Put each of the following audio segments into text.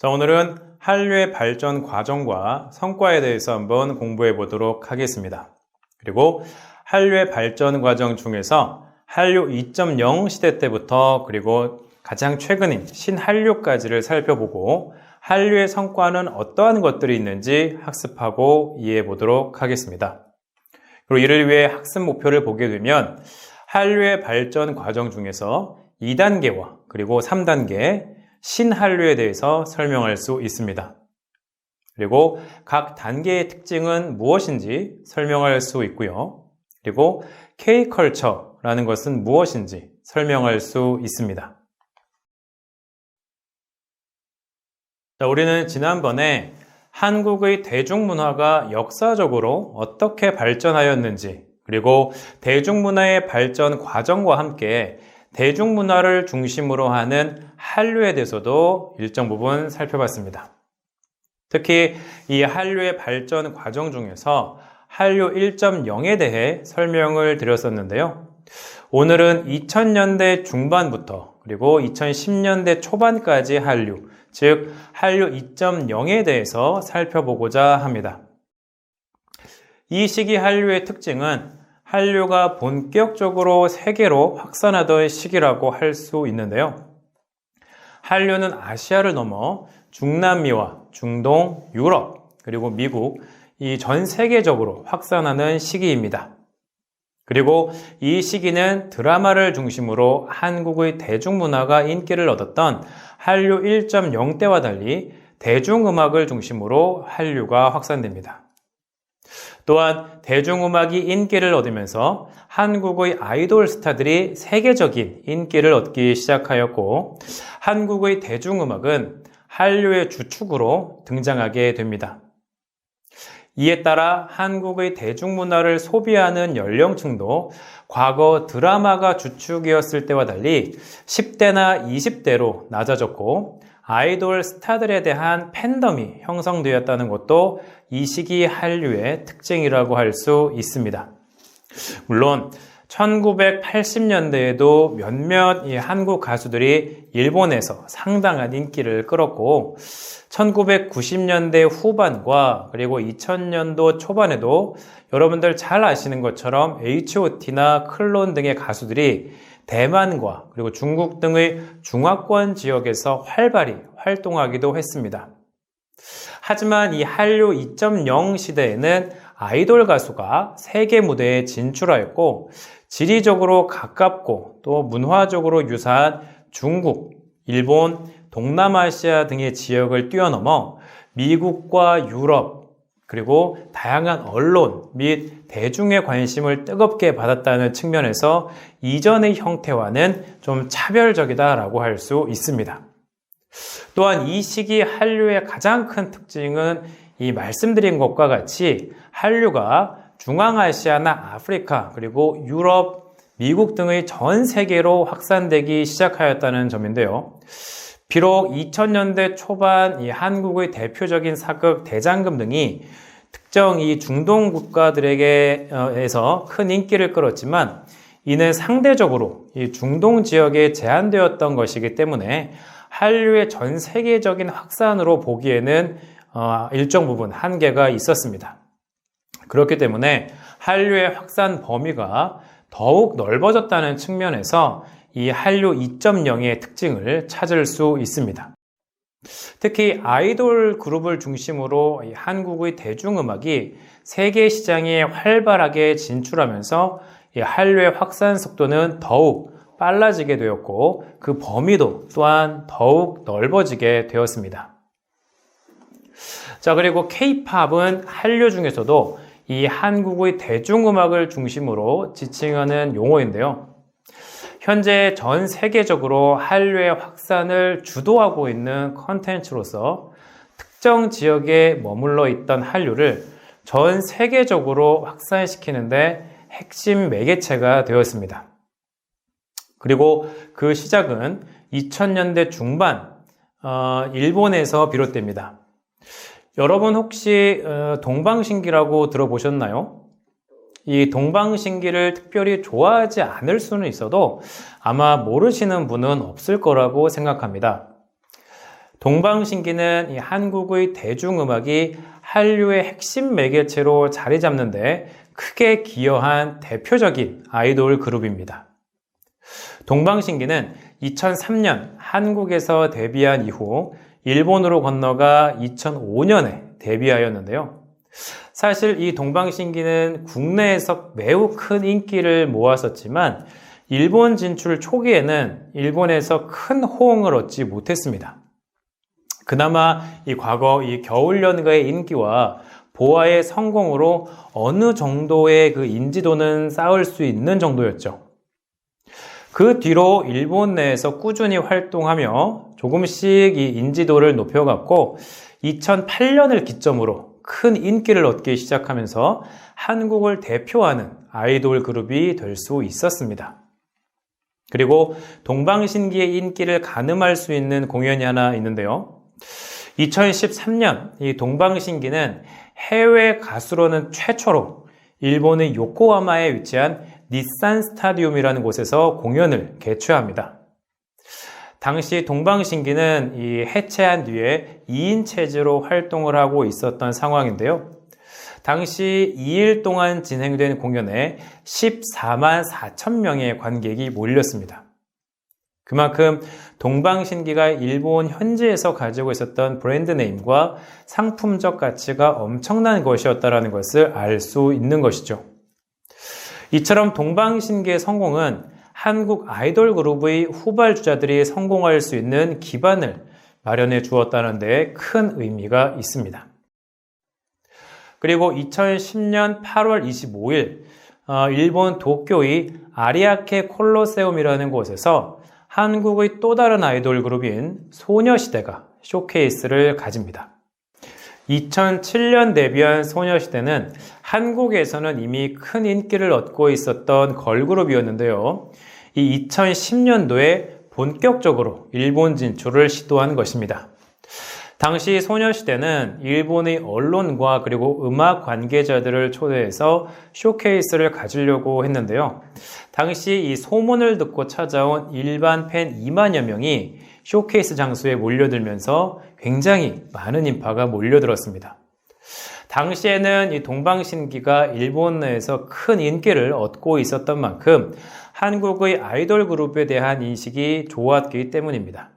자, 오늘은 한류의 발전 과정과 성과에 대해서 한번 공부해 보도록 하겠습니다. 그리고 한류의 발전 과정 중에서 한류 2.0 시대 때부터 그리고 가장 최근인 신한류까지를 살펴보고 한류의 성과는 어떠한 것들이 있는지 학습하고 이해해 보도록 하겠습니다. 그리고 이를 위해 학습 목표를 보게 되면 한류의 발전 과정 중에서 2단계와 그리고 3단계 신한류에 대해서 설명할 수 있습니다. 그리고 각 단계의 특징은 무엇인지 설명할 수 있고요. 그리고 K컬처라는 것은 무엇인지 설명할 수 있습니다. 자, 우리는 지난번에 한국의 대중문화가 역사적으로 어떻게 발전하였는지, 그리고 대중문화의 발전 과정과 함께 대중문화를 중심으로 하는 한류에 대해서도 일정 부분 살펴봤습니다. 특히 이 한류의 발전 과정 중에서 한류 1.0에 대해 설명을 드렸었는데요. 오늘은 2000년대 중반부터 그리고 2010년대 초반까지 한류, 즉 한류 2.0에 대해서 살펴보고자 합니다. 이 시기 한류의 특징은 한류가 본격적으로 세계로 확산하던 시기라고 할 수 있는데요. 한류는 아시아를 넘어 중남미와 중동, 유럽, 그리고 미국, 이 전 세계적으로 확산하는 시기입니다. 그리고 이 시기는 드라마를 중심으로 한국의 대중문화가 인기를 얻었던 한류 1.0 때와 달리 대중음악을 중심으로 한류가 확산됩니다. 또한 대중음악이 인기를 얻으면서 한국의 아이돌 스타들이 세계적인 인기를 얻기 시작하였고 한국의 대중음악은 한류의 주축으로 등장하게 됩니다. 이에 따라 한국의 대중문화를 소비하는 연령층도 과거 드라마가 주축이었을 때와 달리 10대나 20대로 낮아졌고 아이돌 스타들에 대한 팬덤이 형성되었다는 것도 이 시기 한류의 특징이라고 할 수 있습니다. 물론 1980년대에도 몇몇 한국 가수들이 일본에서 상당한 인기를 끌었고 1990년대 후반과 그리고 2000년도 초반에도 여러분들 잘 아시는 것처럼 H.O.T나 클론 등의 가수들이 대만과 그리고 중국 등의 중화권 지역에서 활발히 활동하기도 했습니다. 하지만 이 한류 2.0 시대에는 아이돌 가수가 세계 무대에 진출하였고 지리적으로 가깝고 또 문화적으로 유사한 중국, 일본, 동남아시아 등의 지역을 뛰어넘어 미국과 유럽, 그리고 다양한 언론 및 대중의 관심을 뜨겁게 받았다는 측면에서 이전의 형태와는 좀 차별적이다라고 할 수 있습니다. 또한 이 시기 한류의 가장 큰 특징은 이 말씀드린 것과 같이 한류가 중앙아시아나 아프리카 그리고 유럽, 미국 등의 전 세계로 확산되기 시작하였다는 점인데요. 비록 2000년대 초반 이 한국의 대표적인 사극 대장금 등이 특정 이 중동 국가들에게서 큰 인기를 끌었지만 이는 상대적으로 이 중동 지역에 제한되었던 것이기 때문에 한류의 전 세계적인 확산으로 보기에는 일정 부분 한계가 있었습니다. 그렇기 때문에 한류의 확산 범위가 더욱 넓어졌다는 측면에서 이 한류 2.0의 특징을 찾을 수 있습니다. 특히 아이돌 그룹을 중심으로 한국의 대중음악이 세계 시장에 활발하게 진출하면서 이 한류의 확산 속도는 더욱 빨라지게 되었고 그 범위도 또한 더욱 넓어지게 되었습니다. 자, 그리고 K-팝은 한류 중에서도 이 한국의 대중음악을 중심으로 지칭하는 용어인데요. 현재 전 세계적으로 한류의 확산을 주도하고 있는 컨텐츠로서 특정 지역에 머물러 있던 한류를 전 세계적으로 확산시키는데 핵심 매개체가 되었습니다. 그리고 그 시작은 2000년대 중반 일본에서 비롯됩니다. 여러분 혹시 동방신기라고 들어보셨나요? 이 동방신기를 특별히 좋아하지 않을 수는 있어도 아마 모르시는 분은 없을 거라고 생각합니다. 동방신기는 이 한국의 대중음악이 한류의 핵심 매개체로 자리 잡는데 크게 기여한 대표적인 아이돌 그룹입니다. 동방신기는 2003년 한국에서 데뷔한 이후 일본으로 건너가 2005년에 데뷔하였는데요. 사실 이 동방신기는 국내에서 매우 큰 인기를 모았었지만 일본 진출 초기에는 일본에서 큰 호응을 얻지 못했습니다. 그나마 이 과거 이 겨울연가의 인기와 보아의 성공으로 어느 정도의 그 인지도는 쌓을 수 있는 정도였죠. 그 뒤로 일본 내에서 꾸준히 활동하며 조금씩 이 인지도를 높여갔고 2008년을 기점으로 큰 인기를 얻기 시작하면서 한국을 대표하는 아이돌 그룹이 될 수 있었습니다. 그리고 동방신기의 인기를 가늠할 수 있는 공연이 하나 있는데요. 2013년 이 동방신기는 해외 가수로는 최초로 일본의 요코하마에 위치한 닛산 스타디움이라는 곳에서 공연을 개최합니다. 당시 동방신기는 이 해체한 뒤에 2인 체제로 활동을 하고 있었던 상황인데요. 당시 2일 동안 진행된 공연에 14만 4천 명의 관객이 몰렸습니다. 그만큼 동방신기가 일본 현지에서 가지고 있었던 브랜드 네임과 상품적 가치가 엄청난 것이었다는 것을 알 수 있는 것이죠. 이처럼 동방신기의 성공은 한국 아이돌 그룹의 후발주자들이 성공할 수 있는 기반을 마련해 주었다는 데 큰 의미가 있습니다. 그리고 2010년 8월 25일 일본 도쿄의 아리아케 콜로세움이라는 곳에서 한국의 또 다른 아이돌 그룹인 소녀시대가 쇼케이스를 가집니다. 2007년 데뷔한 소녀시대는 한국에서는 이미 큰 인기를 얻고 있었던 걸그룹이었는데요. 이 2010년도에 본격적으로 일본 진출을 시도한 것입니다. 당시 소녀시대는 일본의 언론과 그리고 음악 관계자들을 초대해서 쇼케이스를 가지려고 했는데요. 당시 이 소문을 듣고 찾아온 일반 팬 2만여 명이 쇼케이스 장소에 몰려들면서 굉장히 많은 인파가 몰려들었습니다. 당시에는 이 동방신기가 일본 내에서 큰 인기를 얻고 있었던 만큼 한국의 아이돌 그룹에 대한 인식이 좋았기 때문입니다.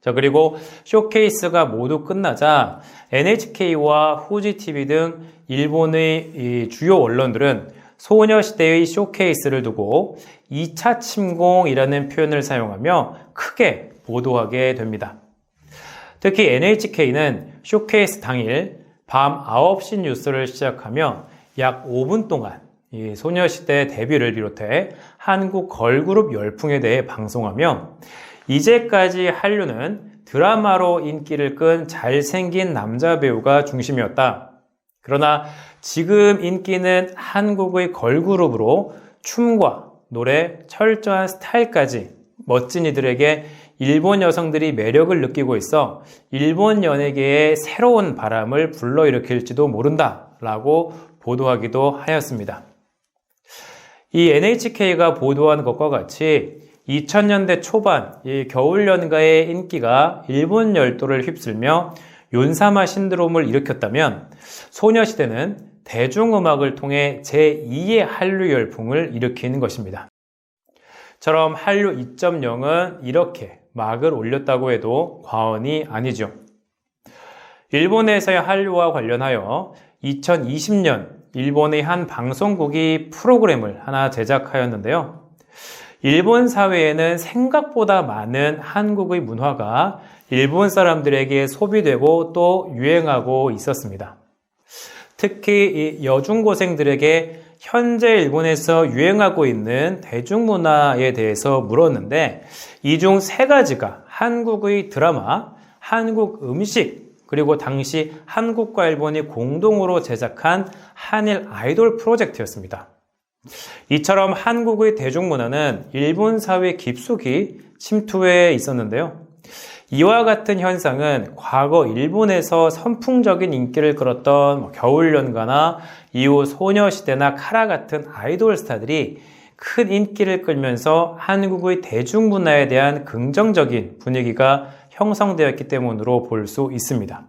자, 그리고 쇼케이스가 모두 끝나자 NHK와 후지TV 등 일본의 이 주요 언론들은 소녀시대의 쇼케이스를 두고 2차 침공이라는 표현을 사용하며 크게 보도하게 됩니다. 특히 NHK는 쇼케이스 당일 밤 9시 뉴스를 시작하며 약 5분 동안 이 소녀시대 데뷔를 비롯해 한국 걸그룹 열풍에 대해 방송하며 이제까지 한류는 드라마로 인기를 끈 잘생긴 남자 배우가 중심이었다. 그러나 지금 인기는 한국의 걸그룹으로 춤과 노래, 철저한 스타일까지 멋진 이들에게 일본 여성들이 매력을 느끼고 있어 일본 연예계에 새로운 바람을 불러일으킬지도 모른다 라고 보도하기도 하였습니다. 이 NHK가 보도한 것과 같이 2000년대 초반 이 겨울연가의 인기가 일본 열도를 휩쓸며 윤사마 신드롬을 일으켰다면 소녀시대는 대중음악을 통해 제2의 한류 열풍을 일으키는 것입니다. 처럼 한류 2.0은 이렇게 막을 올렸다고 해도 과언이 아니죠. 일본에서의 한류와 관련하여 2020년 일본의 한 방송국이 프로그램을 하나 제작하였는데요. 일본 사회에는 생각보다 많은 한국의 문화가 일본 사람들에게 소비되고 또 유행하고 있었습니다. 특히 여중고생들에게 현재 일본에서 유행하고 있는 대중문화에 대해서 물었는데 이 중 3가지가 한국의 드라마, 한국 음식, 그리고 당시 한국과 일본이 공동으로 제작한 한일 아이돌 프로젝트였습니다. 이처럼 한국의 대중문화는 일본 사회 깊숙이 침투해 있었는데요. 이와 같은 현상은 과거 일본에서 선풍적인 인기를 끌었던 겨울연가나 이후 소녀시대나 카라 같은 아이돌 스타들이 큰 인기를 끌면서 한국의 대중문화에 대한 긍정적인 분위기가 형성되었기 때문으로 볼 수 있습니다.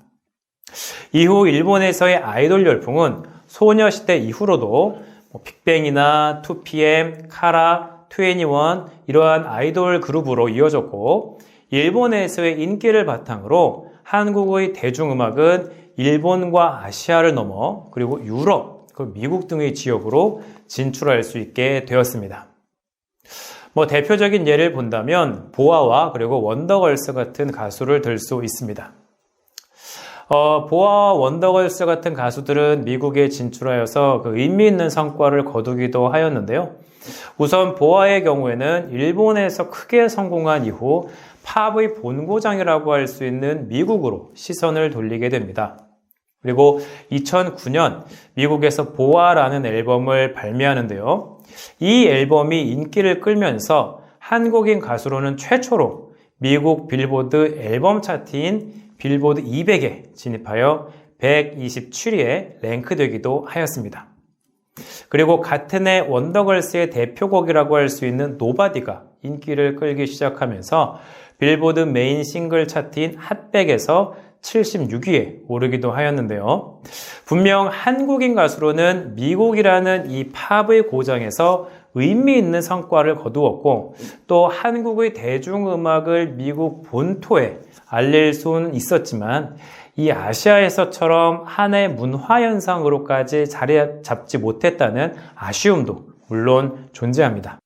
이후 일본에서의 아이돌 열풍은 소녀시대 이후로도 빅뱅이나 2PM, 카라, 21 이러한 아이돌 그룹으로 이어졌고 일본에서의 인기를 바탕으로 한국의 대중음악은 일본과 아시아를 넘어 그리고 유럽, 미국 등의 지역으로 진출할 수 있게 되었습니다. 대표적인 예를 본다면 보아와 그리고 원더걸스 같은 가수를 들 수 있습니다. 보아와 원더걸스 같은 가수들은 미국에 진출하여서 의미 있는 성과를 거두기도 하였는데요. 우선 보아의 경우에는 일본에서 크게 성공한 이후 팝의 본고장이라고 할 수 있는 미국으로 시선을 돌리게 됩니다. 그리고 2009년 미국에서 보아라는 앨범을 발매하는데요. 이 앨범이 인기를 끌면서 한국인 가수로는 최초로 미국 빌보드 앨범 차트인 빌보드 200에 진입하여 127위에 랭크되기도 하였습니다. 그리고 같은 해 원더걸스의 대표곡이라고 할 수 있는 노바디가 인기를 끌기 시작하면서 빌보드 메인 싱글 차트인 핫백에서 76위에 오르기도 하였는데요. 분명 한국인 가수로는 미국이라는 이 팝의 고장에서 의미 있는 성과를 거두었고 또 한국의 대중음악을 미국 본토에 알릴 수는 있었지만 이 아시아에서처럼 하나의 문화현상으로까지 자리 잡지 못했다는 아쉬움도 물론 존재합니다.